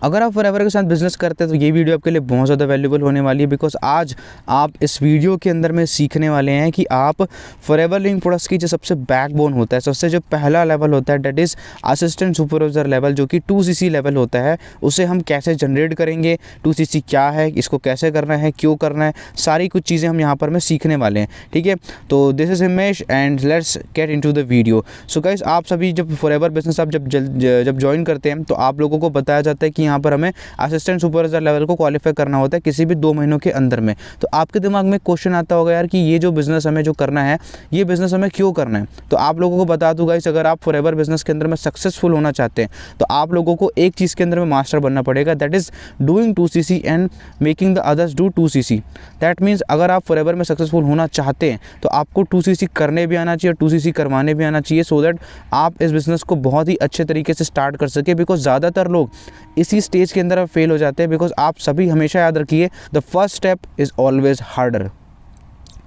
अगर आप फॉरएवर के साथ बिजनेस करते हैं तो ये वीडियो आपके लिए बहुत ज़्यादा वैल्यूबल होने वाली है, बिकॉज आज आप इस वीडियो के अंदर में सीखने वाले हैं कि आप फॉरएवर लिविंग प्रोडक्ट्स की जो सबसे बैकबोन होता है, सबसे जो पहला लेवल होता है, that is assistant supervisor level, जो कि 2cc लेवल होता है, उसे हम कैसे जनरेट करेंगे, 2cc क्या है, इसको कैसे करना है, क्यों करना है, सारी कुछ चीज़ें हम यहाँ पर में सीखने वाले हैं। ठीक है, तो this is Himesh and let's get into the video. So guys, आप सभी जब फॉरएवर बिजनेस आप जब ज्वाइन करते हैं तो आप लोगों को बताया जाता है कि यहाँ पर हमें असिस्टेंट सुपरवाइजर लेवल को क्वालिफाई करना होता है किसी भी 2 महीनों के अंदर में। तो आपके दिमाग में क्वेश्चन आता होगा यार कि ये जो बिज़नेस हमें जो करना है, ये बिज़नेस हमें क्यों करना है। तो आप लोगों को बता दूँ गाइस, अगर आप फॉरएवर बिजनेस के अंदर में सक्सेसफुल होना चाहते हैं तो आप लोगों को एक चीज़ के अंदर में मास्टर बनना पड़ेगा, that is doing 2cc and making the others do 2cc। That means अगर आप फॉरएवर में सक्सेसफुल होना चाहते हैं तो आपको 2cc करने भी आना चाहिए और 2cc करवाने भी आना चाहिए, सो दैट आप इस बिज़नेस को बहुत ही अच्छे तरीके से स्टार्ट कर सके। बिकॉज ज़्यादातर लोग इसी स्टेज के अंदर फेल हो जाते हैं, बिकॉज आप सभी हमेशा याद रखिए, the first step is always harder.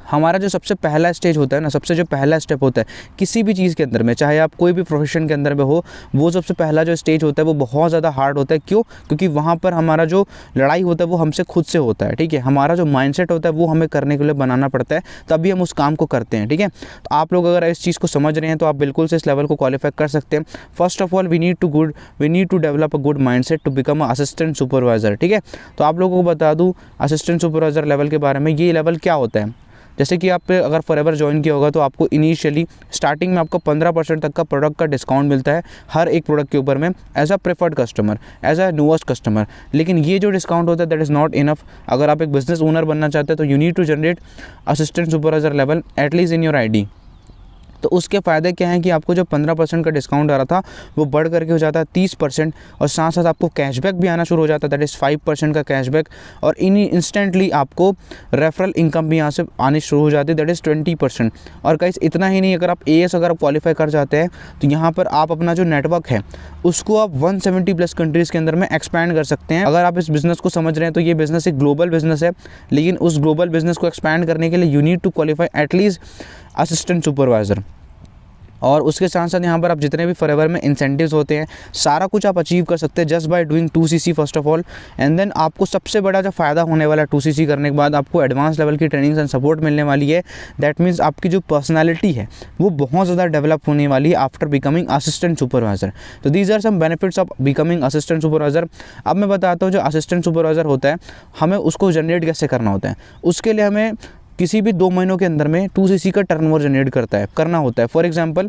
हमारा जो सबसे पहला स्टेज होता है ना, सबसे जो पहला स्टेप होता है किसी भी चीज़ के अंदर में, चाहे आप कोई भी प्रोफेशन के अंदर में हो, वो सबसे पहला जो स्टेज होता है वो बहुत ज़्यादा हार्ड होता है। क्यों? क्योंकि वहाँ पर हमारा जो लड़ाई होता है वो हमसे खुद से होता है। ठीक है, हमारा जो माइंडसेट होता है वो हमें करने के लिए बनाना पड़ता है, तभी हम उस काम को करते हैं। ठीक है, तो आप लोग अगर इस चीज़ को समझ रहे हैं तो आप बिल्कुल से इस लेवल को क्वालिफाई कर सकते हैं। First of all we need to develop a good mindset to become a assistant supervisor. ठीक है, तो आप लोगों को बता दूँ असिस्टेंट सुपरवाइजर लेवल के बारे में। ये लेवल क्या होता है, जैसे कि आप अगर फॉरएवर ज्वाइन किया होगा तो आपको इनिशियली स्टार्टिंग में आपको 15% तक का प्रोडक्ट का डिस्काउंट मिलता है हर एक प्रोडक्ट के ऊपर में, as a preferred customer, as a newest customer. लेकिन ये जो डिस्काउंट होता है दैट इज़ नॉट इनफ। अगर आप एक बिजनेस ओनर बनना चाहते हैं तो you need to generate assistant supervisor level at least in your ID. तो उसके फ़ायदे क्या हैं कि आपको जो 15% का डिस्काउंट आ रहा था वो बढ़ करके हो जाता है 30%, और साथ साथ आपको कैशबैक भी आना शुरू हो जाता है, दैट इज़ 5% का कैशबैक। और इंस्टेंटली आपको रेफरल इनकम भी यहाँ से आनी शुरू हो जाती है, दैट इज़ 20%। और गाइस इतना ही नहीं, अगर आप AS अगर आप क्वालिफाई कर जाते हैं तो यहाँ पर आप अपना जो नेटवर्क है उसको आप 170+ कंट्रीज़ के अंदर में एक्सपैंड कर सकते हैं। अगर आप इस बिज़नेस को समझ रहे हैं तो ये बिज़नेस एक ग्लोबल बिज़नेस है, लेकिन उस ग्लोबल बिज़नेस को एक्सपैंड करने के लिए you need to qualify at least assistant supervisor. और उसके साथ साथ यहाँ पर आप जितने भी फॉरएवर में इंसेंटिव्स होते हैं सारा कुछ आप अचीव कर सकते हैं just by doing 2cc first of all. And then आपको सबसे बड़ा जो फ़ायदा होने वाला है 2cc करने के बाद, आपको एडवांस लेवल की ट्रेनिंग्स एंड सपोर्ट मिलने वाली है। दैट मीन्स आपकी जो पर्सनैलिटी है वो बहुत ज़्यादा डेवलप होने वाली है आफ्टर बिकमिंग असिस्टेंट सुपरवाइज़र। तो these are some benefits of becoming assistant supervisor. अब मैं बताता हूँ जो असिस्टेंट सुपरवाइज़र होता है हमें उसको जनरेट कैसे करना होता है। उसके लिए हमें किसी भी 2 महीनों के अंदर में 2cc का टर्नओवर जनरेट करना होता है। फॉर एग्जांपल,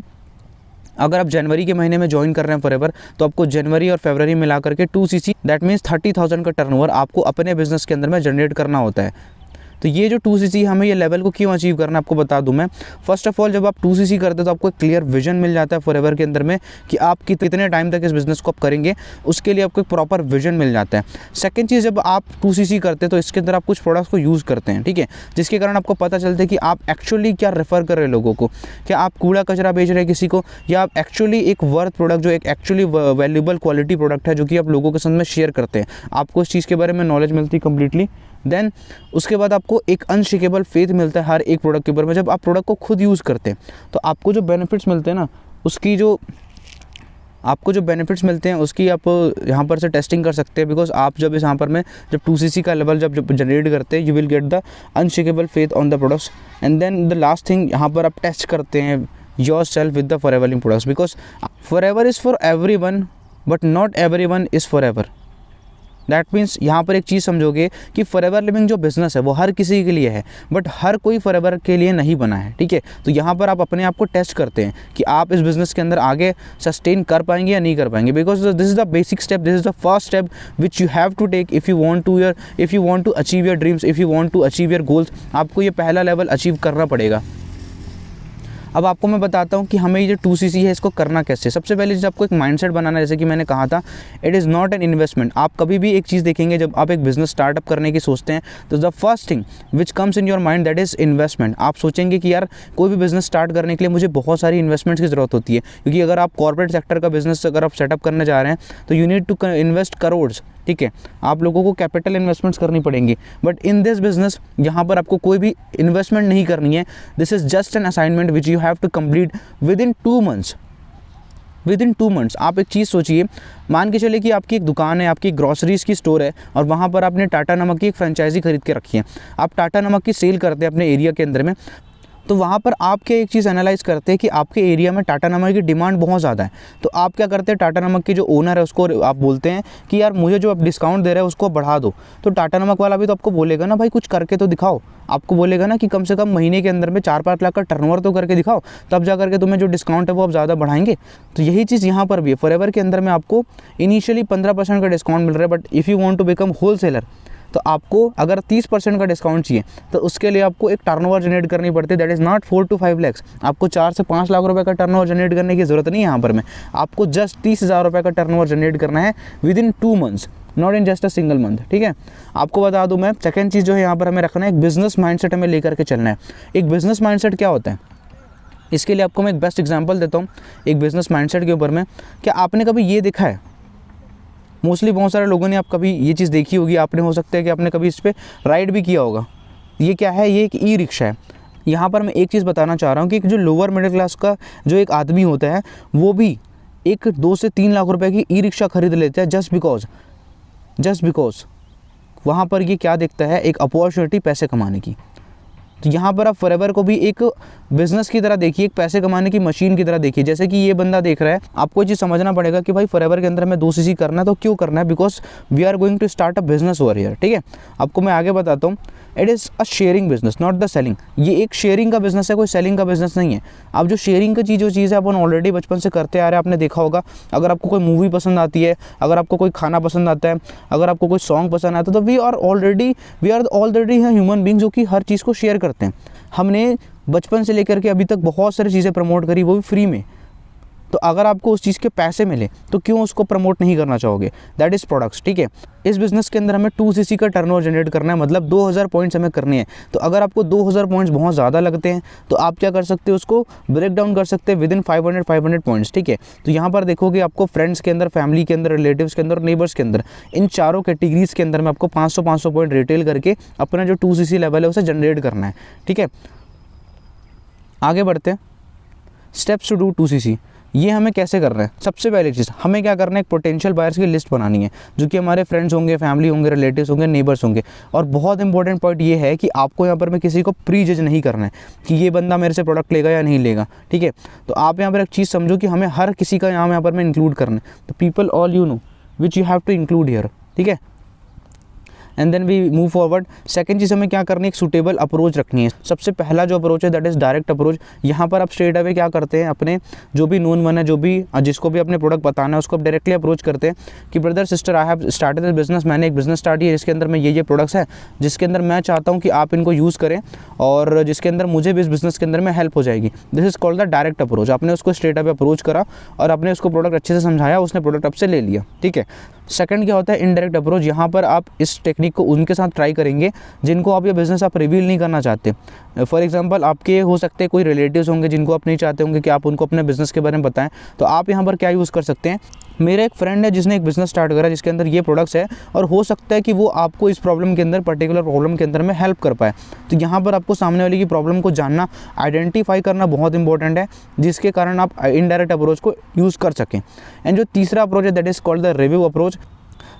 अगर आप जनवरी के महीने में ज्वाइन कर रहे हैं फॉरएवर तो आपको जनवरी और फरवरी मिला करके 2cc दैट मीन्स 30,000 का टर्नओवर आपको अपने बिजनेस के अंदर में जनरेट करना होता है। तो ये जो 2cc हमें ये लेवल को क्यों अचीव करना है आपको बता दूं मैं। फर्स्ट ऑफ ऑल, जब आप 2cc करते हैं तो आपको एक क्लियर विजन मिल जाता है फॉरएवर के अंदर में कि आप कितने टाइम तक इस बिज़नेस को आप करेंगे, उसके लिए आपको एक प्रॉपर विजन मिल जाता है। सेकंड चीज़, जब आप 2cc करते हैं तो इसके अंदर आप कुछ प्रोडक्ट्स को यूज़ करते हैं, ठीक है, जिसके कारण आपको पता चलता है कि आप एक्चुअली क्या रेफ़र कर रहे हैं लोगों को, क्या आप कूड़ा कचरा बेच रहे हैं किसी को, या आप एक्चुअली एक वर्थ प्रोडक्ट जो एक एक्चुअली वैल्यूबल क्वालिटी प्रोडक्ट है जो कि आप लोगों के साथ में शेयर करते हैं। आपको इस चीज़ के बारे में नॉलेज मिलती है कम्प्लीटली। देन उसके बाद आपको एक अनशेकेबल फेथ मिलता है हर एक प्रोडक्ट के ऊपर में। जब आप प्रोडक्ट को खुद यूज़ करते हैं तो आपको जो बेनिफिट्स मिलते हैं ना, उसकी जो आपको जो बेनिफिट्स मिलते हैं उसकी आप यहाँ पर से टेस्टिंग कर सकते हैं। बिकॉज आप जब इस यहाँ पर में जब 2cc का लेवल जब जनरेट करते हैं, you will get the unshakeable faith on the products. And then the last thing, यहाँ पर आप टेस्ट करते हैं yourself with the Forever Living products. Because Forever is for everyone but not everyone is forever. That means यहाँ पर एक चीज़ समझोगे कि फॉरएवर लिविंग जो बिज़नेस है वो हर किसी के लिए है, बट हर कोई फॉरएवर के लिए नहीं बना है, ठीक है। तो यहाँ पर आप अपने आप को टेस्ट करते हैं कि आप इस बिज़नेस के अंदर आगे सस्टेन कर पाएंगे या नहीं कर पाएंगे। Because this is the basic step, this is the first step which you have to take if you want to achieve your dreams, if you want to achieve your goals. आपको ये पहला level achieve करना पड़ेगा। अब आपको मैं बताता हूँ कि हमें ये जो 2cc है इसको करना कैसे। सबसे पहले चीज़ आपको एक माइंडसेट बनाना है, जैसे कि मैंने कहा था, it is not an investment. आप कभी भी एक चीज़ देखेंगे जब आप एक बिज़नेस स्टार्टअप करने की सोचते हैं तो the first thing which comes in your mind that is investment. आप सोचेंगे कि यार कोई भी बिज़नेस स्टार्ट करने के लिए मुझे बहुत सारी इन्वेस्टमेंट्स की ज़रूरत होती है, क्योंकि अगर आप कॉर्पोरेट सेक्टर का बिज़नेस अगर आप सेटअप करने जा रहे हैं तो you need to invest crores, ठीक है। आप लोगों को कैपिटल इन्वेस्टमेंट्स करनी पड़ेंगी। बट इन दिस बिजनेस यहाँ पर आपको कोई भी इन्वेस्टमेंट नहीं करनी है। This is just an assignment which you have to complete within 2 months। Within 2 months. आप एक चीज़ सोचिए, मान के चले कि आपकी एक दुकान है, आपकी ग्रॉसरीज़ की स्टोर है और वहाँ पर आपने टाटा नमक की एक फ्रेंचाइजी खरीद के रखी है। आप टाटा नमक की सेल करते हैं अपने एरिया के अंदर में, तो वहाँ पर आप क्या एक चीज़ एनालाइज़ करते हैं कि आपके एरिया में टाटा नमक की डिमांड बहुत ज़्यादा है। तो आप क्या करते हैं, टाटा नमक के जो ओनर है उसको आप बोलते हैं कि यार मुझे जो आप डिस्काउंट दे रहे हैं उसको बढ़ा दो। तो टाटा नमक वाला भी तो आपको बोलेगा ना भाई कुछ करके तो दिखाओ, आपको बोलेगा ना कि कम से कम महीने के अंदर में 4-5 लाख का टर्नओवर तो करके दिखाओ, तब जा करके तुम्हें जो डिस्काउंट है वो आप ज़्यादा बढ़ाएंगे। तो यही चीज़ यहाँ पर भी है। फॉरएवर के अंदर में आपको इनिशियली 15% का डिस्काउंट मिल रहा है, but if you want to become wholesaler तो आपको अगर 30% का डिस्काउंट चाहिए तो उसके लिए आपको एक टर्नओवर जनरेट करनी पड़ती है, that is not 4 to 5 lakhs। आपको 4 से 5 लाख रुपए का टर्नओवर जनरेट करने की ज़रूरत नहीं है यहाँ पर में, आपको जस्ट 30,000 रुपये का टर्नओवर जनरेट करना है with in 2 months, not in just a single month. ठीक है, आपको बता दूँ मैं, सेकेंड चीज़ जो है यहाँ पर हमें रखना है, एक बिजनेस माइंडसेट हमें लेकर के चलना है। एक बिजनेस माइंडसेट क्या होता है, इसके लिए आपको मैं एक बेस्ट एग्जाम्पल देता हूँ एक बिजनेस माइंडसेट के ऊपर में। क्या आपने कभी ये देखा है, मोस्टली बहुत सारे लोगों ने आप कभी ये चीज़ देखी होगी, आपने हो सकता है कि आपने कभी इस पर राइड भी किया होगा। ये क्या है, ये एक ई रिक्शा है। यहाँ पर मैं एक चीज़ बताना चाह रहा हूँ कि जो लोअर मिडिल क्लास का जो एक आदमी होता है वो भी एक 2 से 3 लाख रुपए की ई रिक्शा खरीद लेता है जस्ट बिकॉज वहाँ पर ये क्या देखता है, एक अपॉर्चुनिटी पैसे कमाने की। तो यहाँ पर आप फॉरएवर को भी एक बिजनेस की तरह देखिए, एक पैसे कमाने की मशीन की तरह देखिए। जैसे कि ये बंदा देख रहा है, आपको ये चीज़ समझना पड़ेगा कि भाई फॉरएवर के अंदर में 2 cc करना है तो क्यों करना है, because we are going to start a business over here. ठीक है, आपको मैं आगे बताता हूँ। It is a sharing business, not the selling. ये एक शेयरिंग का बिजनेस है, कोई सेलिंग का बिजनेस नहीं है। अब जो शेयरिंग की जो चीज़ है अपन ऑलरेडी बचपन से करते आ रहे हैं, आपने देखा होगा। अगर आपको कोई मूवी पसंद आती है, अगर आपको कोई खाना पसंद आता है, अगर आपको कोई सॉन्ग पसंद आता है, तो we are already human being जो कि हर चीज़ को शेयर करते हैं। हमने बचपन से लेकर के अभी तक बहुत सारी चीज़ें प्रमोट करी, वो भी फ्री में। तो अगर आपको उस चीज़ के पैसे मिले तो क्यों उसको प्रमोट नहीं करना चाहोगे, दैट इज़ प्रोडक्ट्स। ठीक है, इस बिज़नेस के अंदर हमें 2 cc का टर्नओवर जनरेट करना है, मतलब 2000 पॉइंट्स हमें करने हैं। तो अगर आपको 2000 पॉइंट्स बहुत ज़्यादा लगते हैं तो आप क्या कर सकते हो, उसको ब्रेक डाउन कर सकते हैं विद इन 500 पॉइंट्स। ठीक है, तो यहाँ पर देखोगे आपको फ्रेंड्स के अंदर, फैमिली के अंदर, रिलेटिव्स के अंदर, नेबर्स के अंदर, इन चारों कैटेगरीज़ के अंदर में आपको 500 पॉइंट रिटेल करके अपना जो 2 cc लेवल है उसे जनरेट करना है। ठीक है, आगे बढ़ते हैं। स्टेप्स टू डू 2 cc, ये हमें कैसे कर रहे हैं। सबसे पहली चीज़ हमें क्या करना है, एक पोटेंशियल बायर्स की लिस्ट बनानी है, जो कि हमारे फ्रेंड्स होंगे, फैमिली होंगे, रिलेटिव्स होंगे, नेबर्स होंगे। और बहुत इंपॉर्टेंट पॉइंट ये है कि आपको यहाँ पर में किसी को प्री जज नहीं करना है कि ये बंदा मेरे से प्रोडक्ट लेगा या नहीं लेगा। ठीक है, तो आप यहाँ पर एक चीज़ समझो कि हमें हर किसी का यहाँ पर में इंक्लूड करना है। तो people all you know which you have to include here. ठीक है, and then we move forward. Second चीज़ हमें क्या करनी है, एक सूटेबल अप्रोच रखनी है। सबसे पहला जो अप्रोच है दैट इज़ डायरेक्ट अप्रोच। यहाँ पर आप स्ट्रेट अवे क्या करते हैं, अपने जो भी नोन वन है, जो भी जिसको भी अपने प्रोडक्ट बताना है उसको आप डायरेक्टली अप्रोच करते हैं कि brother sister I have started this business, मैंने एक बिजनेस स्टार्ट किया जिसके अंदर में ये प्रोडक्ट्स है, जिसके अंदर मैं चाहता हूँ कि आप इनको यूज़ करें और जिसके अंदर मुझे भी इस बिजनेस के अंदर में हेल्प हो जाएगी। This is called the direct approach. आपने उसको स्ट्रेट अवे अप्रोच करा और आपने उसको प्रोडक्ट अच्छे से समझाया, उसने प्रोडक्ट आपसे ले लिया। ठीक है, सेकंड क्या होता है, इनडायरेक्ट अप्रोच। यहाँ पर आप इस टेक्निक को उनके साथ ट्राई करेंगे जिनको आप ये बिज़नेस आप रिवील नहीं करना चाहते। फॉर एग्जांपल आपके हो सकते हैं कोई रिलेटिव्स होंगे जिनको आप नहीं चाहते होंगे कि आप उनको अपने बिज़नेस के बारे में बताएं। तो आप यहाँ पर क्या यूज़ कर सकते हैं, मेरा एक फ्रेंड है जिसने एक बिज़नेस स्टार्ट करा जिसके अंदर ये प्रोडक्ट्स है और हो सकता है कि वो आपको इस प्रॉब्लम के अंदर, पर्टिकुलर प्रॉब्लम के अंदर में हेल्प कर पाए। तो यहाँ पर आपको सामने वाले की प्रॉब्लम को जानना, आइडेंटिफाई करना बहुत इंपॉर्टेंट है, जिसके कारण आप इनडायरेक्ट अप्रोच को यूज़ कर सकें। एंड जो तीसरा अप्रोच है that is called the review approach.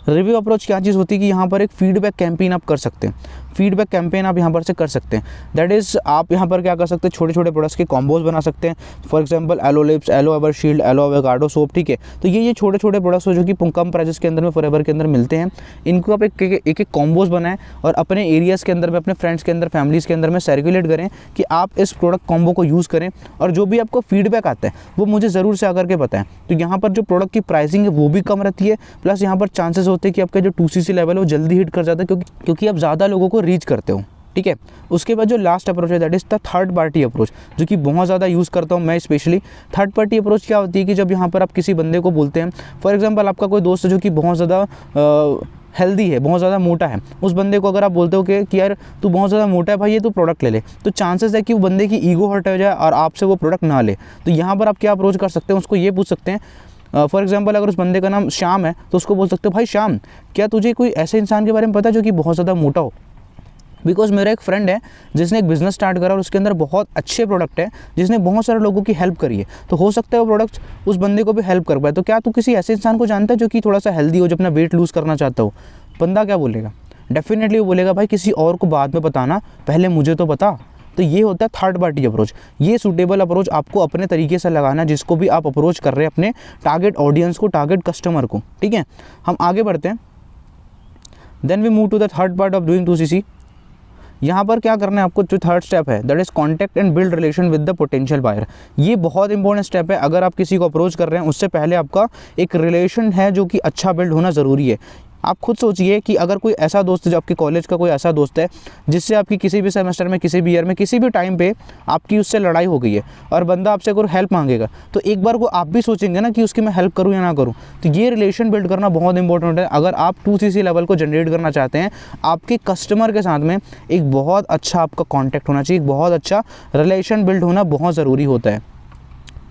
Review approach क्या चीज़ होती है कि यहाँ पर एक फीडबैक कैंपेन आप कर सकते हैं। फीडबैक कैंपेन आप यहाँ पर से कर सकते हैं। दैट इज़ आप यहाँ पर क्या कर सकते हैं, छोटे छोटे प्रोडक्ट्स के कॉम्बोज बना सकते हैं। For example aloe lips, aloe ever shield, aloe avocado soap. ठीक है, तो ये छोटे छोटे प्रोडक्ट्स हो जो कि कम प्राइसेस के अंदर में फॉरएवर के अंदर मिलते हैं। इनको आप एक कॉम्बोज बनाएं और अपने एरियाज़ के अंदर में, अपने फ्रेंड्स के अंदर, फैमिलीज़ के अंदर में सर्कुलेट करें कि आप इस प्रोडक्ट कॉम्बो को यूज़ करें और जो भी आपको फीडबैक आता है वो मुझे ज़रूर से आकर के बताएं। तो यहाँ पर जो प्रोडक्ट की प्राइसिंग है वो भी कम रहती है, प्लस यहाँ पर चांसेस होते हैं कि आपका जो 2 cc लेवल है वो जल्दी हिट कर जाता है क्योंकि आप ज़्यादा लोगों को रीच करते हो। ठीक है, उसके बाद जो लास्ट अप्रोच है that is the third party approach, जो कि बहुत ज़्यादा यूज़ करता हूँ मैं स्पेशली। थर्ड पार्टी अप्रोच क्या होती है कि जब यहाँ पर आप किसी बंदे को बोलते हैं, फॉर एग्जांपल आपका कोई दोस्त है जो कि बहुत ज़्यादा हेल्दी है, बहुत ज़्यादा मोटा है, उस बंदे को अगर आप बोलते हो कि यार तू बहुत ज़्यादा मोटा है भाई, ये तू प्रोडक्ट ले ले, तो चांसेस है कि वो बंदे की ईगो हर्ट हो जाए और आपसे वो प्रोडक्ट ना ले। तो यहाँ पर आप क्या अप्रोच कर सकते हैं, उसको ये पूछ सकते हैं। फॉर एग्जांपल अगर उस बंदे का नाम श्याम है तो उसको बोल सकते हो, भाई श्याम क्या तुझे कोई ऐसे इंसान के बारे में पता है जो कि बहुत ज़्यादा मोटा हो, बिकॉज मेरा एक फ्रेंड है जिसने एक बिज़नेस स्टार्ट करा और उसके अंदर बहुत अच्छे प्रोडक्ट है, जिसने बहुत सारे लोगों की हेल्प करी है। तो हो सकता है वो प्रोडक्ट उस बंदे को भी हेल्प कर पाए। तो क्या तू किसी ऐसे इंसान को जानता है जो कि थोड़ा सा हेल्दी हो, जो अपना वेट लूज़ करना चाहता हो? बंदा क्या बोलेगा? डेफिनेटली वो बोलेगा भाई किसी और को बाद में बताना, पहले मुझे तो बता। तो ये होता है थर्ड पार्टी अप्रोच। ये सूटेबल अप्रोच आपको अपने तरीके से लगाना, जिसको भी आप अप्रोच कर रहे हैं अपने टारगेट ऑडियंस को, टारगेट कस्टमर को। ठीक है, हम आगे बढ़ते हैं। Then we move to the third part of doing 2CC। यहाँ पर क्या करना है आपको, जो थर्ड स्टेप है that is contact and build relation with the potential buyer. ये बहुत इंपॉर्टेंट स्टेप है। अगर आप किसी को अप्रोच कर रहे हैं उससे पहले आपका एक रिलेशन है जो कि अच्छा बिल्ड होना ज़रूरी है। आप खुद सोचिए कि अगर कोई ऐसा दोस्त है, जो आपके कॉलेज का कोई ऐसा दोस्त है जिससे आपकी किसी भी सेमेस्टर में, किसी भी ईयर में, किसी भी टाइम पे आपकी उससे लड़ाई हो गई है और बंदा आपसे कोई हेल्प मांगेगा, तो एक बार को आप भी सोचेंगे ना कि उसकी मैं हेल्प करूँ या ना करूँ। तो ये रिलेशन बिल्ड करना बहुत इंपॉर्टेंट है। अगर आप 2CC लेवल को जनरेट करना चाहते हैं, आपके कस्टमर के साथ में एक बहुत अच्छा आपका कॉन्टैक्ट होना चाहिए, एक बहुत अच्छा रिलेशन बिल्ड होना बहुत ज़रूरी होता है।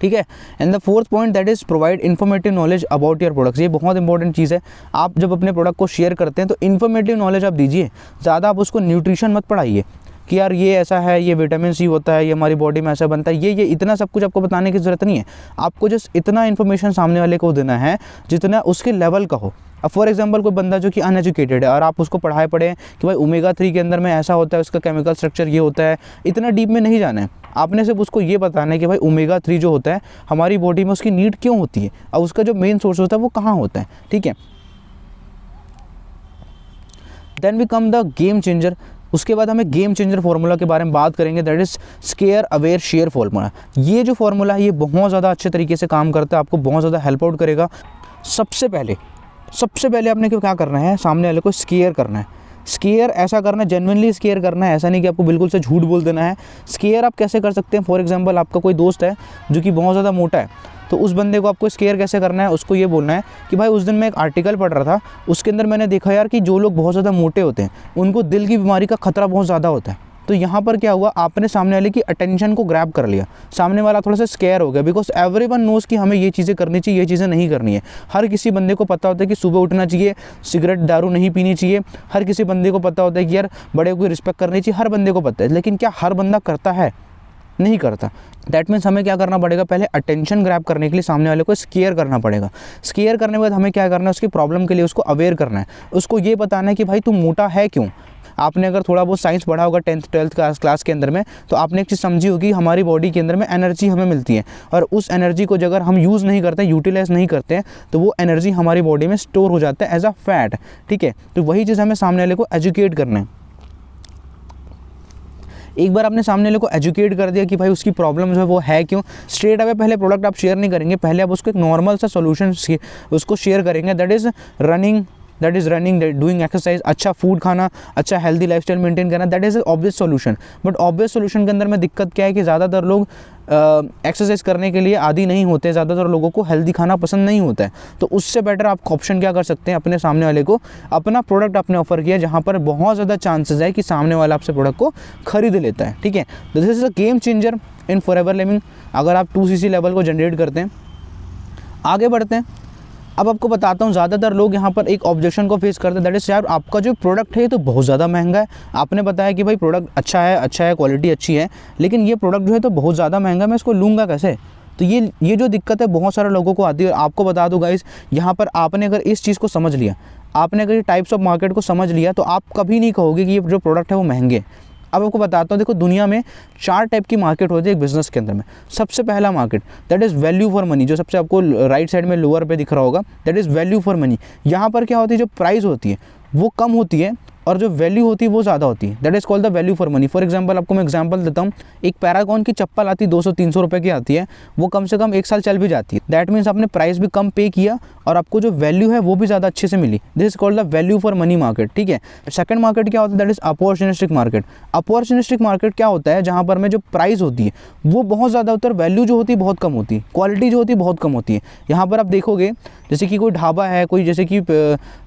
ठीक है। And the fourth point that is provide informative knowledge about your products. ये बहुत इंपॉर्टेंट चीज़ है। आप जब अपने प्रोडक्ट को शेयर करते हैं तो इन्फॉर्मेटिव नॉलेज आप दीजिए। ज़्यादा आप उसको न्यूट्रिशन मत पढ़ाइए कि यार ये ऐसा है, ये विटामिन सी होता है, ये हमारी बॉडी में ऐसा बनता है, ये इतना सब कुछ आपको बताने की ज़रूरत नहीं है। आपको जस्ट इतना इन्फॉर्मेशन सामने वाले को देना है जितना उसके लेवल का हो। अब फॉर एग्जांपल कोई बंदा जो कि अनएजुकेटेड है और आप उसको पढ़ाए पढ़े कि भाई ओमेगा 3 के अंदर में ऐसा होता है, उसका केमिकल स्ट्रक्चर ये होता है, इतना डीप में नहीं जाना है। आपने सिर्फ उसको ये बताना है कि भाई ओमेगा 3 जो होता है हमारी बॉडी में, उसकी नीड क्यों होती है और उसका जो मेन सोर्स होता है वो कहाँ होता है। ठीक है। Then we come the game changer. उसके बाद हमें गेम चेंजर फार्मूला के बारे में बात करेंगे, that is square aware share formula. ये जो फार्मूला है ये बहुत ज़्यादा अच्छे तरीके से काम करता है, आपको बहुत ज़्यादा हेल्प आउट करेगा। सबसे पहले आपने क्या करना है, सामने वाले को स्केयर करना है। स्केयर ऐसा करना है, जेन्युइनली स्केयर करना है, ऐसा नहीं कि आपको बिल्कुल से झूठ बोल देना है। स्केयर आप कैसे कर सकते हैं, फॉर एग्जांपल आपका कोई दोस्त है जो कि बहुत ज़्यादा मोटा है, तो उस बंदे को आपको स्केयर कैसे करना है, उसको ये बोलना है कि भाई उस दिन मैं एक आर्टिकल पढ़ रहा था, उसके अंदर मैंने देखा यार कि जो लोग बहुत ज़्यादा मोटे होते हैं उनको दिल की बीमारी का खतरा बहुत ज़्यादा होता है। तो यहाँ पर क्या हुआ, आपने सामने वाले की अटेंशन को ग्रैब कर लिया, सामने वाला थोड़ा सा स्केयर हो गया। बिकॉज एवरीवन नोज़ कि हमें ये चीज़ें करनी चाहिए, ये चीज़ें नहीं करनी है। हर किसी बंदे को पता होता है कि सुबह उठना चाहिए, सिगरेट दारू नहीं पीनी चाहिए। हर किसी बंदे को पता होता है कि यार बड़े को रिस्पेक्ट करनी चाहिए, हर बंदे को पता है। लेकिन क्या हर बंदा करता है? नहीं करता। दैट मीन्स हमें क्या करना पड़ेगा, पहले अटेंशन ग्रैब करने के लिए सामने वाले को स्केयर करना पड़ेगा। स्केयर करने के बाद हमें क्या करना है, उसकी प्रॉब्लम के लिए उसको अवेयर करना है, उसको ये बताना है कि भाई तू मोटा है क्यों। आपने अगर थोड़ा बहुत साइंस पढ़ा होगा 10th 12th क्लास के अंदर में, तो आपने एक चीज़ समझी होगी, हमारी बॉडी के अंदर में एनर्जी हमें मिलती है और उस एनर्जी को अगर हम यूज़ नहीं करते, यूटिलाइज नहीं करते हैं, तो वो एनर्जी हमारी बॉडी में स्टोर हो जाता है एज अ फैट। ठीक है। तो वही चीज़ हमें सामने वाले को एजुकेट करना है। एक बार आपने सामने वाले को एजुकेट कर दिया कि भाई उसकी प्रॉब्लम जो है वो है क्यों, स्ट्रेट अवे पहले प्रोडक्ट आप शेयर नहीं करेंगे, पहले आप उसको एक नॉर्मल सा सोल्यूशन उसको शेयर करेंगे। That is running, doing exercise, अच्छा फूड खाना, अच्छा हेल्दी लाइफस्टाइल मेंटेन करना। That is obvious solution. But obvious solution के अंदर में दिक्कत क्या है कि ज़्यादातर लोग एक्सरसाइज करने के लिए आदी नहीं होते, ज़्यादातर लोगों को हेल्दी खाना पसंद नहीं होता है। तो उससे बेटर आप ऑप्शन क्या कर सकते हैं, अपने सामने वाले को अपना प्रोडक्ट आपने ऑफर किया जहाँ पर बहुत ज़्यादा चांसेस है कि सामने वाला आपसे प्रोडक्ट को खरीद लेता है। ठीक है। This is a game changer in forever living. अगर आप 2CC लेवल को जनरेट करते हैं, आगे बढ़ते हैं। अब आपको बताता हूँ, ज़्यादातर लोग यहाँ पर एक ऑब्जेक्शन को फेस करते हैं, दैट इज़ यार आपका जो प्रोडक्ट है ये तो बहुत ज़्यादा महंगा है। आपने बताया कि भाई प्रोडक्ट अच्छा है, क्वालिटी अच्छी है, लेकिन ये प्रोडक्ट जो है तो बहुत ज़्यादा महंगा है, मैं इसको लूँगा कैसे। तो ये जो दिक्कत है बहुत सारे लोगों को आती है। आपको बता दूँ गाइस, यहाँ पर आपने अगर इस चीज़ को समझ लिया, आपने अगर ये टाइप्स ऑफ मार्केट को समझ लिया, तो आप कभी नहीं कहोगे कि ये जो प्रोडक्ट है वो महंगे। अब आपको बताता हूँ, देखो दुनिया में 4 टाइप की मार्केट होती है एक बिज़नेस के अंदर में। सबसे पहला market that is value for money, जो सबसे आपको राइट साइड में लोअर पे दिख रहा होगा, that is value for money. यहाँ पर क्या होती है, जो प्राइस होती है वो कम होती है और जो वैल्यू होती है वो ज़्यादा होती है। That is called the value for money. For example आपको मैं एग्जांपल देता हूँ, एक पैरागॉन की चप्पल आती है 200-300 रुपये की आती है, वो कम से कम 1 साल चल भी जाती है। दैट मीन्स आपने प्राइस भी कम पे किया और आपको जो वैल्यू है वो भी ज़्यादा अच्छे से मिली। This is called the value for money market. ठीक है। सेकंड मार्केट क्या होता है, that is opportunistic market. Opportunistic market क्या होता है, जहाँ पर में जो प्राइस होती है वो बहुत ज़्यादा होता है, वैल्यू जो होती है बहुत कम होती है, क्वालिटी जो होती है बहुत कम होती है। यहाँ पर आप देखोगे जैसे कि कोई ढाबा है, कोई जैसे कि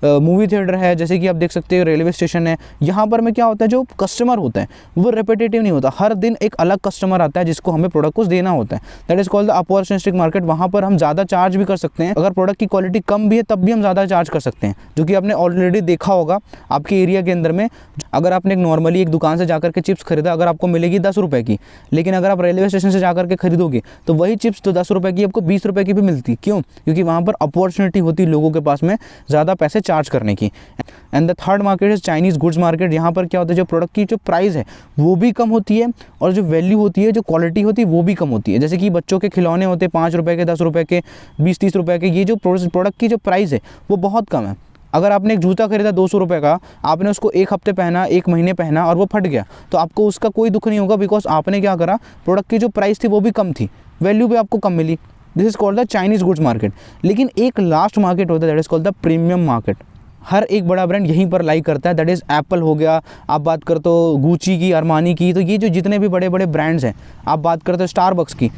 मूवी थिएटर है, जैसे कि आप देख सकते हो रेलवे स्टेशन रेपुटेशन है। यहाँ पर में क्या होता है, जो कस्टमर होता है वो रेपिटेटिव नहीं होता, हर दिन एक अलग कस्टमर आता है जिसको हमें प्रोडक्ट को देना होता है। That is called the opportunistic market. वहाँ पर हम ज़्यादा चार्ज भी कर सकते हैं, अगर प्रोडक्ट की क्वालिटी कम भी है तब भी हम ज़्यादा चार्ज कर सकते हैं, जो कि आपने ऑलरेडी देखा होगा आपके एरिया के अंदर में। अगर आपने नॉर्मली एक दुकान से जाकर के चिप्स खरीदा, अगर आपको मिलेगी 10 रुपये की, लेकिन अगर आप रेलवे स्टेशन से जाकर के खरीदोगे तो वही चिप्स तो 10 रुपये की आपको 20 रुपये की भी मिलती। क्यों? क्योंकि वहाँ पर अपॉर्चुनिटी होती लोगों के पास में ज़्यादा पैसे चार्ज करने की। And the third market is Chinese goods market. यहाँ पर क्या होता है, जो प्रोडक्ट की जो प्राइस है वो भी कम होती है और जो वैल्यू होती है, जो क्वालिटी होती है वो भी कम होती है। जैसे कि बच्चों के खिलौने होते हैं 5 रुपये के, 10 रुपये के, 20-30 रुपये के, ये जो प्रोडक्ट की जो प्राइस है वो बहुत कम है। अगर आपने एक जूता खरीदा 200 रुपये का, आपने उसको 1 हफ्ते पहना, 1 महीने पहना और वो फट गया, तो आपको उसका कोई दुख नहीं होगा, बिकॉज आपने क्या करा, प्रोडक्ट की जो प्राइस थी वो भी कम थी, वैल्यू भी आपको कम मिली। This is called the Chinese goods market. लेकिन एक लास्ट मार्केट होता है, that is called the premium market. हर एक बड़ा ब्रांड यहीं पर लाई करता है, दैट इज़ एप्पल हो गया, आप बात करते हो गुची की, अरमानी की, तो ये जो जितने भी बड़े बड़े ब्रांड्स हैं, आप बात करते हो स्टारबक्स की।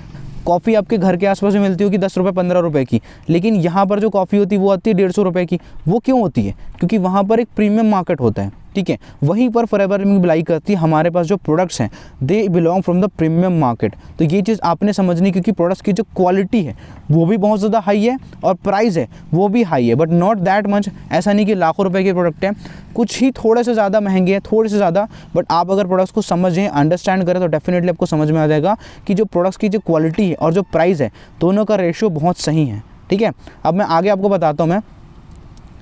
कॉफ़ी आपके घर के आसपास में मिलती होगी 10 रुपये 15 रुपये की, लेकिन यहाँ पर जो कॉफ़ी होती है वो आती है 150 रुपये की। वो क्यों होती है? क्योंकि वहाँ पर एक प्रीमियम मार्केट होता है, ठीक है। वहीं पर फॉरएवर लिविंग बिलाई करती है, हमारे पास जो प्रोडक्ट्स हैं they belong from the premium market. तो ये चीज़ आपने समझनी, क्योंकि प्रोडक्ट्स की जो क्वालिटी है वो भी बहुत ज़्यादा हाई है और प्राइस है वो भी हाई है, बट नॉट दैट मच। ऐसा नहीं कि लाखों रुपए के प्रोडक्ट हैं, कुछ ही थोड़े से ज़्यादा महंगे हैं, थोड़े से ज़्यादा, बट आप अगर प्रोडक्ट्स को समझें, अंडरस्टैंड करें तो डेफिनेटली आपको समझ में आ जाएगा कि जो प्रोडक्ट्स की जो क्वालिटी है और जो प्राइस है दोनों का रेशियो बहुत सही है, ठीक है। अब मैं आगे आपको बताता हूँ। मैं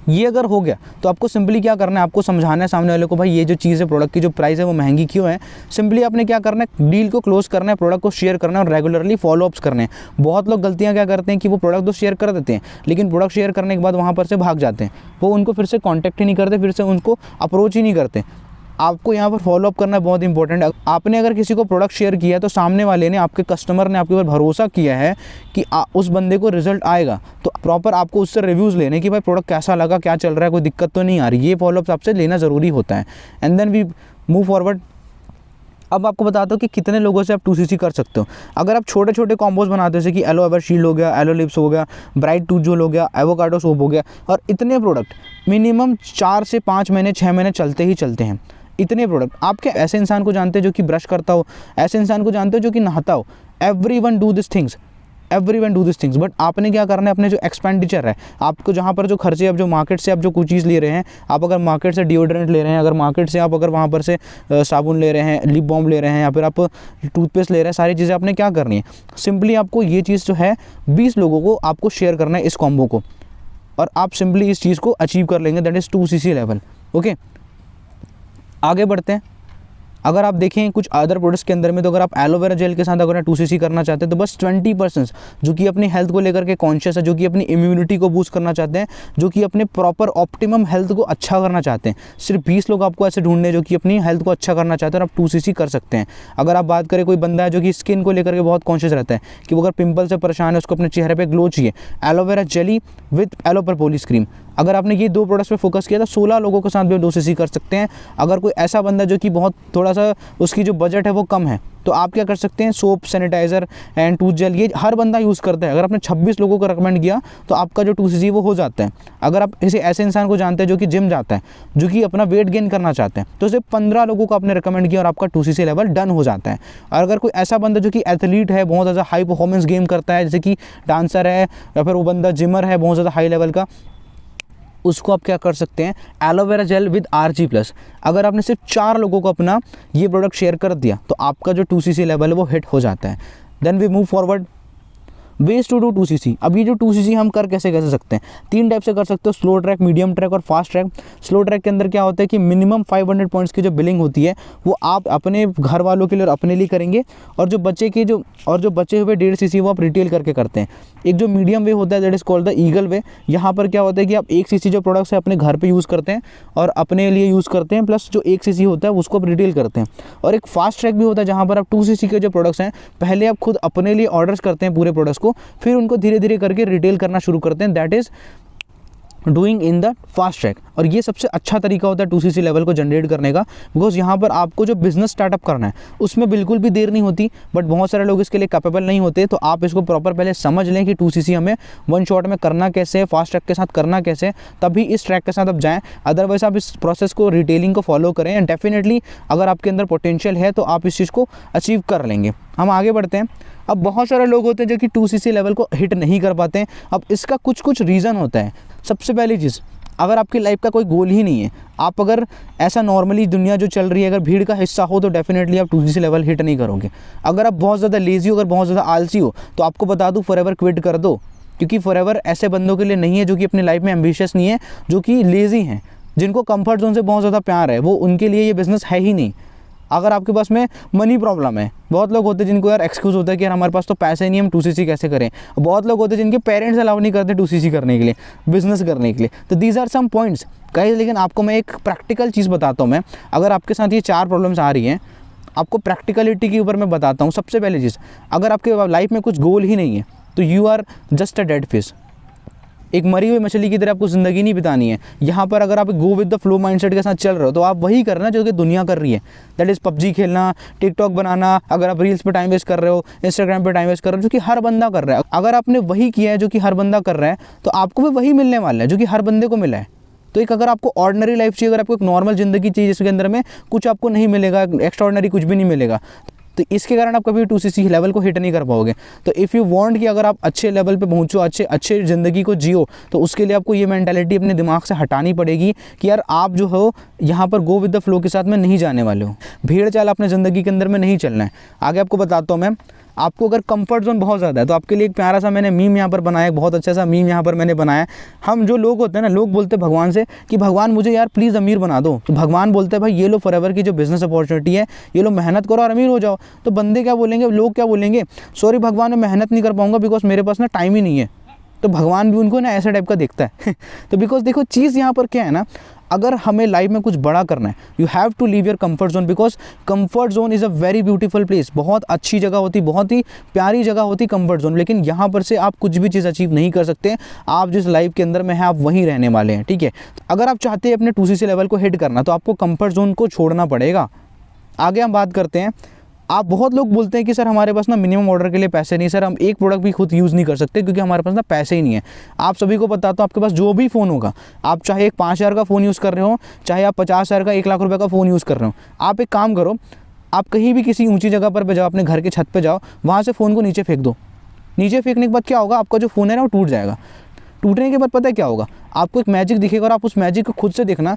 ये अगर हो गया तो आपको सिंपली क्या करना है, आपको समझाना है सामने वाले को, भाई ये जो चीज़ है, प्रोडक्ट की जो प्राइस है वो महंगी क्यों है। सिंपली आपने क्या करना है, डील को क्लोज करना है, प्रोडक्ट को शेयर करना है और रेगुलरली फॉलोअप्स करने हैं। बहुत लोग गलतियाँ क्या करते हैं कि वो प्रोडक्ट तो शेयर कर देते हैं, लेकिन प्रोडक्ट शेयर करने के बाद वहाँ पर से भाग जाते हैं, वो उनको फिर से कॉन्टैक्ट ही नहीं करते, फिर से उनको अप्रोच ही नहीं करते। आपको यहाँ पर फॉलोअप करना बहुत इंपॉर्टेंट है। आपने अगर किसी को प्रोडक्ट शेयर किया तो सामने वाले ने, आपके कस्टमर ने आपके ऊपर भरोसा किया है कि उस बंदे को रिजल्ट आएगा, तो प्रॉपर आपको उससे रिव्यूज़ लेने कि भाई प्रोडक्ट कैसा लगा, क्या चल रहा है, कोई दिक्कत तो नहीं आ रही। ये फॉलोअप आपसे लेना ज़रूरी होता है। And then we move forward. अब आपको बताता हूँ कि कितने लोगों से आप 2cc कर सकते हो। अगर आप छोटे छोटे कॉम्बोज बनाते हो, जैसे कि एलो एवर शील्ड हो गया, एलो लिप्स हो गया, ब्राइट टूथ जेल हो गया, एवोकाडो सोप हो गया, और इतने प्रोडक्ट मिनिमम 4 से 5 महीने 6 महीने चलते ही चलते हैं। इतने प्रोडक्ट आप क्या ऐसे इंसान को जानते हैं जो कि ब्रश करता हो, ऐसे इंसान को जानते हो जो कि नहाता हो। Everyone do this things, but आपने क्या करना है, अपने जो एक्सपेंडिचर है, आपको जहाँ पर जो खर्चे, अब जो मार्केट से आप जो कुछ चीज़ ले रहे हैं, आप अगर मार्केट से डिओड्रेंट ले रहे हैं, अगर मार्केट से आप अगर वहाँ पर से साबुन ले रहे हैं, लिप बाम ले रहे हैं, या फिर आप टूथपेस्ट ले रहे हैं, सारी चीज़ें आपने क्या करनी है, सिंपली आपको ये चीज़ जो है 20 लोगों को आपको शेयर करना है इस कॉम्बो को, और आप सिंपली इस चीज़ को अचीव कर लेंगे, that is 2cc level. Okay, आगे बढ़ते हैं। अगर आप देखें कुछ अदर प्रोडक्ट्स के अंदर में, तो अगर आप एलोवेरा जेल के साथ अगर 2cc करना चाहते हैं तो बस 20% जो कि अपनी हेल्थ को लेकर के कॉन्शियस है, जो कि अपनी इम्यूनिटी को बूस्ट करना चाहते हैं, जो कि अपने प्रॉपर ऑप्टिमम हेल्थ को अच्छा करना चाहते हैं, सिर्फ 20 लोग आपको ऐसे ढूंढने जो कि अपनी हेल्थ को अच्छा करना चाहते हैं, और आप 2cc कर सकते हैं। अगर आप बात करें कोई बंदा है जो कि स्किन को लेकर के बहुत कॉन्शियस रहता है कि वो अगर पिंपल से परेशान है, उसको अपने चेहरे पर ग्लो चाहिए, aloe vera jelly with aloe propolis cream, अगर आपने ये 2 प्रोडक्ट्स पे फोकस किया तो 16 लोगों के साथ भी 2cc कर सकते हैं। अगर कोई ऐसा बंदा जो कि बहुत थोड़ा सा उसकी जो बजट है वो कम है, तो आप क्या कर सकते हैं, soap, sanitizer and tooth gel, ये हर बंदा यूज़ करता है। अगर आपने 26 लोगों को रिकमेंड किया तो आपका जो 2cc वो हो जाता है। अगर आप किसी ऐसे इंसान को जानते हैं जो कि जिम जाता है, जो कि अपना वेट गेन करना चाहते हैं, तो सिर्फ 15 लोगों को आपने रिकमेंड किया और आपका 2cc लेवल डन हो जाता है। और अगर कोई ऐसा बंदा जो कि एथलीट है, बहुत ज़्यादा हाई परफॉर्मेंस गेम करता है, जैसे कि डांसर है या फिर वो बंदा जिमर है बहुत ज़्यादा हाई लेवल का, उसको आप क्या कर सकते हैं, एलोवेरा जेल विद Rg+। अगर आपने सिर्फ 4 लोगों को अपना ये प्रोडक्ट शेयर कर दिया तो आपका जो 2cc लेवल है वो हिट हो जाता है। Then we move forward, ways to do 2cc। अब ये जो 2cc हम कर कैसे सकते हैं, 3 टाइप से कर सकते हो, स्लो ट्रैक, मीडियम ट्रैक और फास्ट ट्रैक। स्लो ट्रैक के अंदर क्या होता है कि मिनिमम 500 पॉइंट्स की जो बिलिंग होती है वो आप अपने घर वालों के लिए और अपने लिए करेंगे, और जो बचे हुए 1.5cc वो आप रिटेल करके करते हैं। एक जो मीडियम वे होता है, that is called the eagle way. यहाँ पर क्या होता है कि आप 1cc जो प्रोडक्ट्स है अपने घर पे यूज़ करते हैं और अपने लिए यूज़ करते हैं, प्लस जो 1cc होता है उसको आप रिटेल करते हैं। और एक फास्ट ट्रैक भी होता है जहाँ पर आप 2cc के जो प्रोडक्ट्स हैं पहले आप खुद अपने लिए ऑर्डर्स करते हैं पूरे प्रोडक्ट्स को, फिर उनको धीरे धीरे करके रिटेल करना शुरू करते हैं, that is doing in the fast track. और ये सबसे अच्छा तरीका होता है 2cc लेवल को जनरेट करने का, बिकॉज यहाँ पर आपको जो बिजनेस स्टार्टअप करना है उसमें बिल्कुल भी देर नहीं होती, बट बहुत सारे लोग इसके लिए कैपेबल नहीं होते। तो आप इसको प्रॉपर पहले समझ लें कि 2cc हमें वन शॉट में करना कैसे है, फास्ट ट्रैक के साथ करना कैसे है, तभी इस ट्रैक के साथ आप जाएँ। अदरवाइज आप इस प्रोसेस को, रिटेलिंग को फॉलो करें, एंड डेफिनेटली अगर आपके अंदर पोटेंशियल है तो आप इस चीज़ को अचीव कर लेंगे। हम आगे बढ़ते हैं। अब बहुत सारे लोग होते हैं जो कि 2cc लेवल को हिट नहीं कर पाते हैं। अब इसका कुछ रीज़न होता है। सबसे पहली चीज़, अगर आपकी लाइफ का कोई गोल ही नहीं है, आप अगर ऐसा नॉर्मली दुनिया जो चल रही है अगर भीड़ का हिस्सा हो, तो डेफिनेटली आप 2cc लेवल हिट नहीं करोगे। अगर आप बहुत ज़्यादा लेज़ी हो, अगर बहुत ज़्यादा आलसी हो, तो आपको बता दूँ फॉरएवर क्विट कर दो, क्योंकि फॉरएवर ऐसे बंदों के लिए नहीं है जो कि अपनी लाइफ में एम्बिशियस नहीं है, जो कि लेज़ी हैं, जिनको कंफर्ट जोन से बहुत ज़्यादा प्यार है, वो उनके लिए ये बिज़नेस है ही नहीं। अगर आपके पास में मनी प्रॉब्लम है, बहुत लोग होते हैं जिनको यार एक्सक्यूज़ होता है कि यार हमारे पास तो पैसे नहीं है, हम 2cc कैसे करें। बहुत लोग होते हैं जिनके पेरेंट्स अलाउ नहीं करते 2cc करने के लिए, बिजनेस करने के लिए। तो these are some points guys. लेकिन आपको मैं एक प्रैक्टिकल चीज़ बताता हूँ। मैं अगर आपके साथ ये 4 प्रॉब्लम्स आ रही हैं, आपको प्रैक्टिकलिटी के ऊपर मैं बताता हूँ। सबसे पहली चीज़, अगर आपके लाइफ में कुछ गोल ही नहीं है तो you are just a dead fish. एक मरी हुई मछली की तरह आपको ज़िंदगी नहीं बितानी है। यहाँ पर अगर आप go with the flow mindset के साथ चल रहे हो तो आप वही करना जो कि दुनिया कर रही है, दैट इज़ पबजी खेलना, टिकटॉक बनाना। अगर आप रील्स पे टाइम वेस्ट कर रहे हो, इंस्टाग्राम पे टाइम वेस्ट कर रहे हो, जो कि हर बंदा कर रहा है, अगर आपने वही किया है जो कि हर बंदा कर रहा है, तो आपको भी वही मिलने वाला है जो कि हर बंदे को मिला है। तो एक अगर आपको ऑर्डिनरी लाइफ चाहिए, अगर आपको एक नॉर्मल ज़िंदगी चाहिए जिसके अंदर में कुछ आपको नहीं मिलेगा, एक्स्ट्राऑर्डिनरी कुछ भी नहीं मिलेगा, तो इसके कारण आप कभी 2cc लेवल को हिट नहीं कर पाओगे। तो इफ़ यू वांट कि अगर आप अच्छे लेवल पे पहुंचो, अच्छे ज़िंदगी को जियो, तो उसके लिए आपको ये मेंटालिटी अपने दिमाग से हटानी पड़ेगी कि यार आप जो हो यहाँ पर गो विद द फ्लो के साथ में नहीं जाने वाले हो, भीड़ चाल अपने ज़िंदगी के अंदर में नहीं चलना है। आगे आपको बताता हूँ मैं। आपको अगर कंफर्ट जोन बहुत ज़्यादा है तो आपके लिए एक प्यारा सा मैंने मीम यहाँ पर बनाया, एक बहुत अच्छा सा मीम यहाँ पर मैंने बनाया। हम जो लोग होते हैं ना, लोग बोलते हैं भगवान से कि भगवान मुझे यार प्लीज़ अमीर बना दो, तो भगवान बोलते हैं भाई ये लो फॉरएवर की जो बिज़नेस अपॉर्चुनिटी है, ये लो मेहनत करो और अमीर हो जाओ। तो बंदे क्या बोलेंगे, लोग क्या बोलेंगे, सॉरी भगवान मैं मेहनत नहीं कर पाऊँगा बिकॉज मेरे पास ना टाइम ही नहीं है। तो भगवान भी उनको ना ऐसा टाइप का देखता है तो बिकॉज देखो चीज़ यहाँ पर क्या है ना, अगर हमें लाइफ में कुछ बड़ा करना है, you have to leave your comfort zone, because comfort zone is a very beautiful place. बहुत अच्छी जगह होती, बहुत ही प्यारी जगह होती कंफर्ट जोन, लेकिन यहाँ पर से आप कुछ भी चीज़ अचीव नहीं कर सकते। आप जिस लाइफ के अंदर में है आप वहीं रहने वाले हैं, ठीक है। अगर आप चाहते हैं अपने 2cc लेवल को हिट करना, तो आपको कंफर्ट जोन को छोड़ना पड़ेगा। आगे हम बात करते हैं। आप बहुत लोग बोलते हैं कि सर हमारे पास ना मिनिमम ऑर्डर के लिए पैसे नहीं, सर हम एक प्रोडक्ट भी खुद यूज़ नहीं कर सकते क्योंकि हमारे पास ना पैसे ही नहीं है। आप सभी को बताता हूँ, आपके पास जो भी फ़ोन होगा, आप चाहे एक 5,000 का फ़ोन यूज़ कर रहे हो, चाहे आप 50,000 का 1 लाख रुपये का फ़ोन यूज़ कर रहे हो, आप एक काम करो, आप कहीं भी किसी ऊँची जगह पर जाओ, अपने घर के छत पर जाओ, वहाँ से फ़ोन को नीचे फेंक दो। नीचे फेंकने के बाद क्या होगा, आपका जो फ़ोन है ना वो टूट जाएगा। टूटने के बाद पता है क्या होगा, आपको एक मैजिक दिखेगा और आप उस मैजिक को खुद से देखना,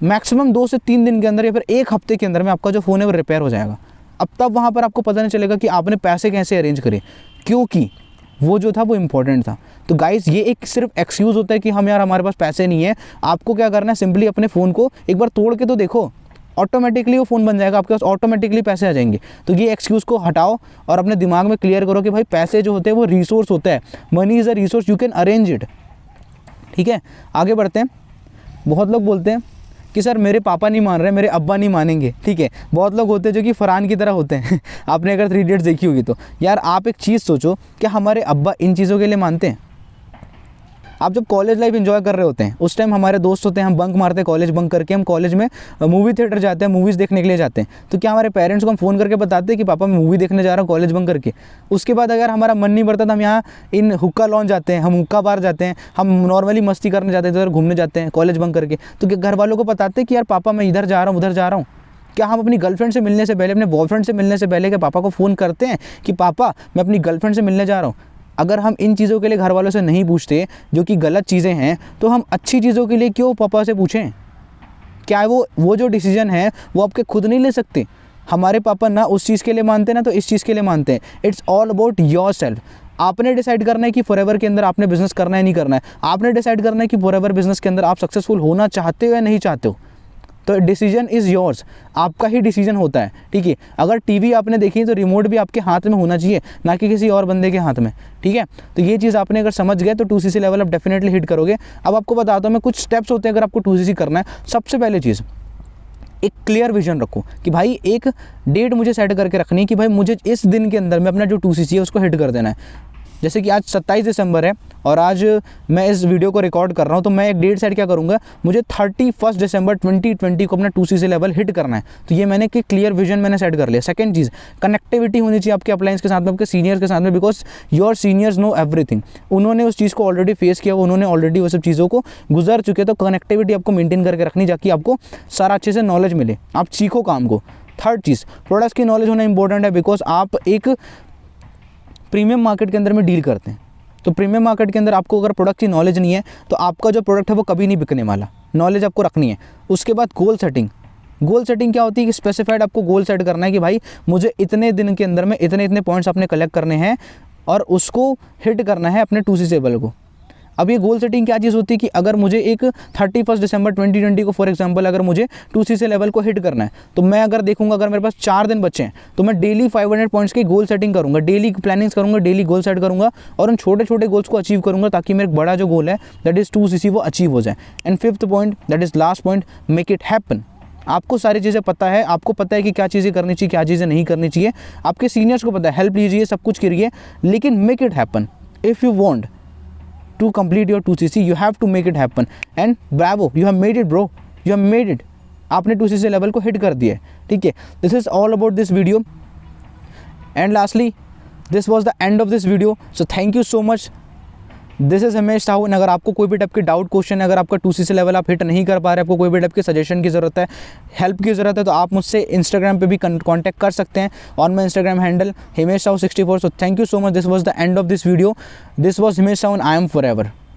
मैक्सिमम 2 से 3 दिन के अंदर या फिर 1 हफ्ते के अंदर में आपका जो फ़ोन है वो रिपेयर हो जाएगा। अब तब वहाँ पर आपको पता नहीं चलेगा कि आपने पैसे कैसे अरेंज करे, क्योंकि वो जो था वो इम्पोर्टेंट था। तो गाइस ये एक सिर्फ एक्सक्यूज़ होता है कि हम यार हमारे पास पैसे नहीं है। आपको क्या करना है, सिंपली अपने फ़ोन को एक बार तोड़ के तो देखो, ऑटोमेटिकली वो फ़ोन बन जाएगा, आपके पास ऑटोमेटिकली पैसे आ जाएंगे। तो ये एक्सक्यूज़ को हटाओ और अपने दिमाग में क्लियर करो कि भाई पैसे जो होते हैं वो रिसोर्स होता है, money is a resource, you can arrange it, ठीक है। आगे बढ़ते हैं। बहुत लोग बोलते हैं कि सर मेरे पापा नहीं मान रहे, मेरे अब्बा नहीं मानेंगे, ठीक है। बहुत लोग होते हैं जो कि फरहान की तरह होते हैं आपने अगर 3 इडियट्स देखी होगी तो। यार आप एक चीज़ सोचो, क्या हमारे अब्बा इन चीज़ों के लिए मानते हैं? आप जब कॉलेज लाइफ एंजॉय कर रहे होते हैं उस टाइम हमारे दोस्त होते हैं, हम बंक मारते हैं, कॉलेज बंक करके हम कॉलेज में मूवी थिएटर जाते हैं, मूवीज़ देखने के लिए जाते हैं। तो क्या हमारे पेरेंट्स को हम फ़ोन करके बताते हैं कि पापा मैं मूवी देखने जा रहा हूँ कॉलेज बंक करके? उसके बाद अगर हमारा मन नहीं भरता तो हम यहाँ इन हुक्का लॉन्च जाते हैं, हम हुक्का बार जाते हैं, हम नॉर्मली मस्ती करने जाते हैं, इधर घूमने जाते हैं कॉलेज बंक करके। तो क्या घर वालों को बताते हैं कि यार पापा मैं इधर जा रहा हूँ, उधर जा रहा हूँ? क्या हम अपनी गर्लफ्रेंड से मिलने से पहले, अपने बॉयफ्रेंड से मिलने से पहले क्या पापा को फ़ोन करते हैं कि पापा मैं अपनी गर्लफ्रेंड से मिलने जा रहा हूँ? अगर हम इन चीज़ों के लिए घर वालों से नहीं पूछते, जो कि गलत चीज़ें हैं, तो हम अच्छी चीज़ों के लिए क्यों पापा से पूछें? क्या वो जो डिसीजन है वो आपके खुद नहीं ले सकते? हमारे पापा ना उस चीज़ के लिए मानते ना तो इस चीज़ के लिए मानते हैं। It's all about your self. आपने डिसाइड करना है कि फॉरएवर के अंदर आपने बिजनेस करना है नहीं करना है। आपने डिसाइड करना है कि फॉरएवर बिजनेस के अंदर आप सक्सेसफुल होना चाहते हो या नहीं चाहते हो। तो डिसीजन इज़ योर्स, आपका ही डिसीजन होता है, ठीक है। अगर टीवी आपने देखी तो रिमोट भी आपके हाथ में होना चाहिए, ना कि किसी और बंदे के हाथ में, ठीक है। तो ये चीज़ आपने अगर समझ गए तो 2cc लेवल आप डेफिनेटली हिट करोगे। अब आपको बताता हूँ मैं कुछ स्टेप्स होते हैं अगर आपको 2cc करना है। सबसे पहले चीज़, एक क्लियर विजन रखो कि भाई एक डेट मुझे सेट करके रखनी है कि भाई मुझे इस दिन के अंदर में अपना जो 2cc है उसको हिट कर देना है। जैसे कि आज 27 दिसंबर है और आज मैं इस वीडियो को रिकॉर्ड कर रहा हूँ, तो मैं एक डेट सेट क्या करूँगा, मुझे 31 दिसंबर 2020 को अपना 2CC लेवल हिट करना है। तो ये मैंने कि क्लियर विजन मैंने सेट कर लिया। सेकंड चीज़, कनेक्टिविटी होनी चाहिए आपके अपलाइंस के साथ में, आपके सीनियर्स के साथ में, because your seniors know everything. उन्होंने उस चीज़ को ऑलरेडी फेस किया, उन्होंने ऑलरेडी वो सब चीज़ों को गुजर चुके। तो कनेक्टिविटी आपको मेंटेन करके रखनी, ताकि आपको सारा अच्छे से नॉलेज मिले, आप सीखो काम को। थर्ड चीज़, प्रोडक्ट्स की नॉलेज होना इंपॉर्टेंट है, बिकॉज आप एक प्रीमियम मार्केट के अंदर में डील करते हैं। तो प्रीमियम मार्केट के अंदर आपको अगर प्रोडक्ट की नॉलेज नहीं है तो आपका जो प्रोडक्ट है वो कभी नहीं बिकने वाला। नॉलेज आपको रखनी है। उसके बाद गोल सेटिंग। गोल सेटिंग क्या होती है कि स्पेसिफाइड आपको गोल सेट करना है कि भाई मुझे इतने दिन के अंदर में इतने इतने पॉइंट्स अपने कलेक्ट करने हैं और उसको हिट करना है अपने 2CC लेवल को। अब ये गोल सेटिंग क्या चीज़ होती है कि अगर मुझे एक 31 दिसंबर 2020 को फॉर एग्जांपल अगर मुझे 2CC लेवल को हिट करना है, तो मैं अगर देखूंगा अगर मेरे पास 4 दिन बचे हैं तो मैं डेली 500 पॉइंट्स की गोल सेटिंग करूंगा, डेली प्लानिंग्स करूंगा, डेली गोल सेट करूंगा और उन छोटे छोटे गोल्स को अचीव करूंगा, ताकि मेरा बड़ा जो गोल है दैट इज़ 2CC वो अचीव हो जाए। And fifth point, that is last point, make it happen. आपको सारी चीज़ें पता है, आपको पता है कि क्या चीज़ें करनी चाहिए, क्या चीज़ें नहीं करनी चाहिए, आपके सीनियर्स को पता है, हेल्प लीजिए, सब कुछ करिए, लेकिन make it happen. If you want to complete your 2CC, you have to make it happen and bravo, you have made it bro, you have made it। आपने 2CC लेवल को हिट कर दिया है, ठीक है। This is all about this video and lastly this was the end of this video. So thank you so much. This is Himesh Sahu. अगर आपको कोई भी टाइप की डाउट क्वेश्चन है, अगर आपका 2CC लेवल आप हिट नहीं कर पा रहे, आपको कोई भी टाइप की सजेशन की ज़रूरत है, हेल्प की ज़रूरत है, तो आप मुझसे इंस्टाग्राम पे भी कांटेक्ट कर सकते हैं और मैं Instagram handle Himesh Sahu 64। So thank you so much. This was the end of this video. This was Himesh Sahu, I am forever.